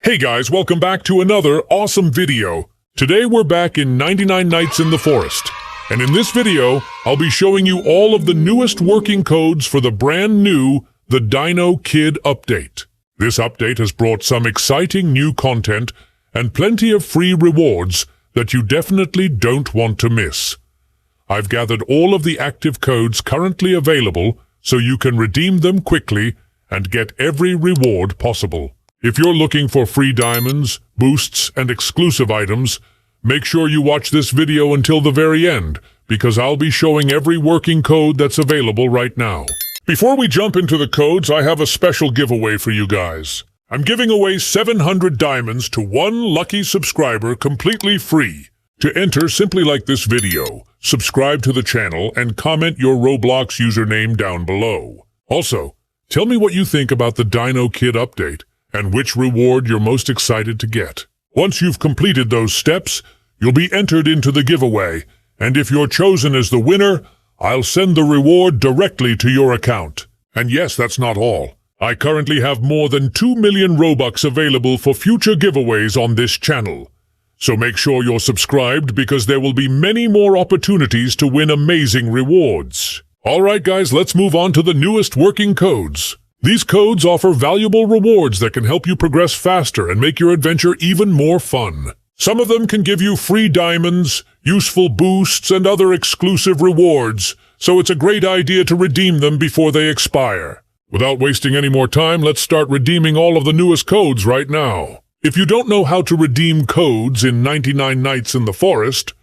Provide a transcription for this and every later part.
Hey guys, welcome back to another awesome video. Today we're back in 99 Nights in the Forest. And in this video, I'll be showing you all of the newest working codes for the brand new The Dino Kid update. This update has brought some exciting new content and plenty of free rewards that you definitely don't want to miss. I've gathered all of the active codes currently available so you can redeem them quickly and get every reward possible. If you're looking for free diamonds, boosts, and exclusive items, make sure you watch this video until the very end, because I'll be showing every working code that's available right now. Before we jump into the codes, I have a special giveaway for you guys. I'm giving away 700 diamonds to one lucky subscriber completely free. To enter, simply like this video, subscribe to the channel, and comment your Roblox username down below. Also, tell me what you think about the Dino Kid update and which reward you're most excited to get. Once you've completed those steps, you'll be entered into the giveaway, and if you're chosen as the winner, I'll send the reward directly to your account. And yes, that's not all. I currently have more than 2 million Robux available for future giveaways on this channel. So make sure you're subscribed because there will be many more opportunities to win amazing rewards. Alright guys, let's move on to the newest working codes. These codes offer valuable rewards that can help you progress faster and make your adventure even more fun. Some of them can give you free diamonds, useful boosts, and other exclusive rewards, so it's a great idea to redeem them before they expire. Without wasting any more time, let's start redeeming all of the newest codes right now. If you don't know how to redeem codes in 99 Nights in the Forest,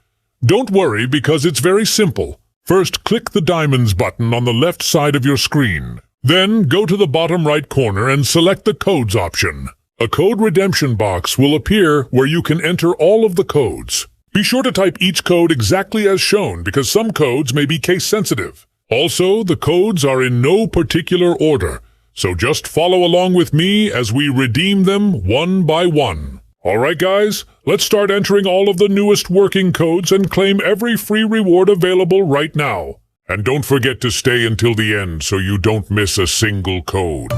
don't worry because it's very simple. First, click the Diamonds button on the left side of your screen. Then, go to the bottom right corner and select the Codes option. A code redemption box will appear where you can enter all of the codes. Be sure to type each code exactly as shown because some codes may be case-sensitive. Also, the codes are in no particular order, so just follow along with me as we redeem them one by one. Alright guys, let's start entering all of the newest working codes and claim every free reward available right now. And don't forget to stay until the end so you don't miss a single code.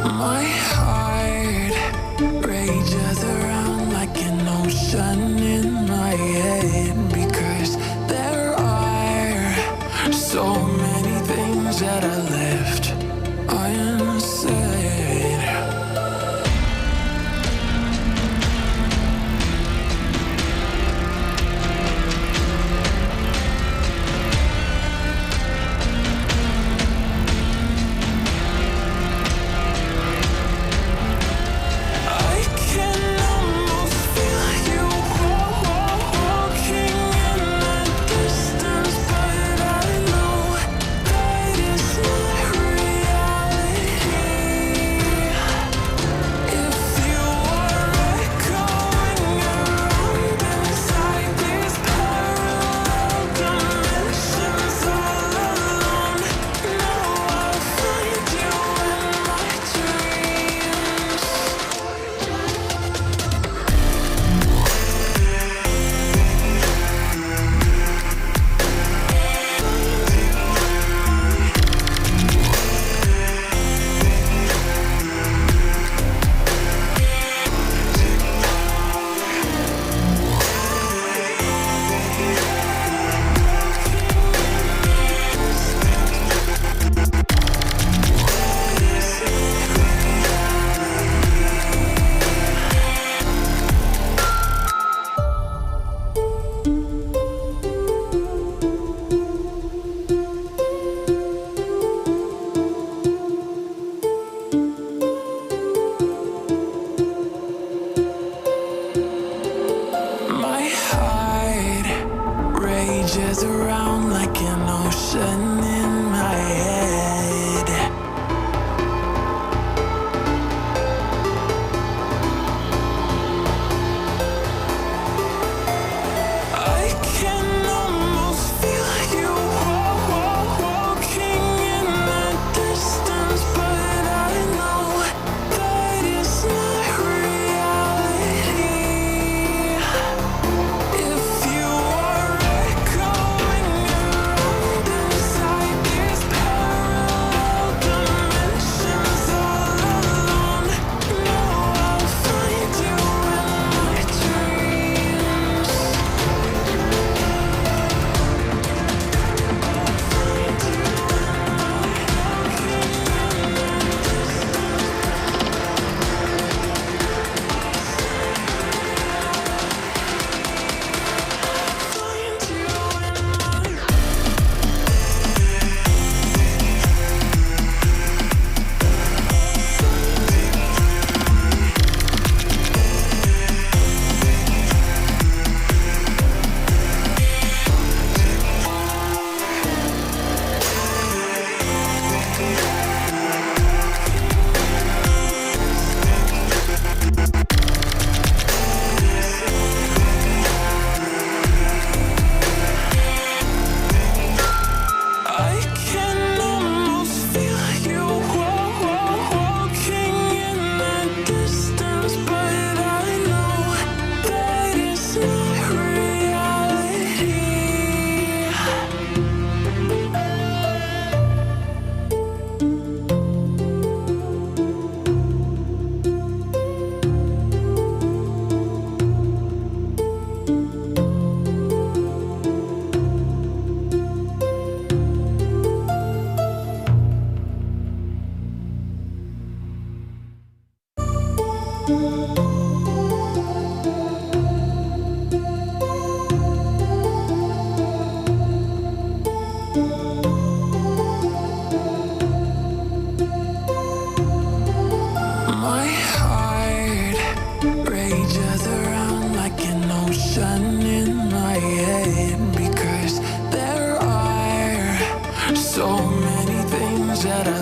My heart rages around like an ocean in my head because there are so many things that I left unsaid. I can almost feel you walking in the distance, but I know that is not reality. If you are echoing around inside these parallel dimensions all alone, now I'll find you in my dreams. My heart rages around like an ocean in my head. I can almost feel you walking in the distance, but I know that is not reality. rages around like an ocean in my head, because there are so many things that I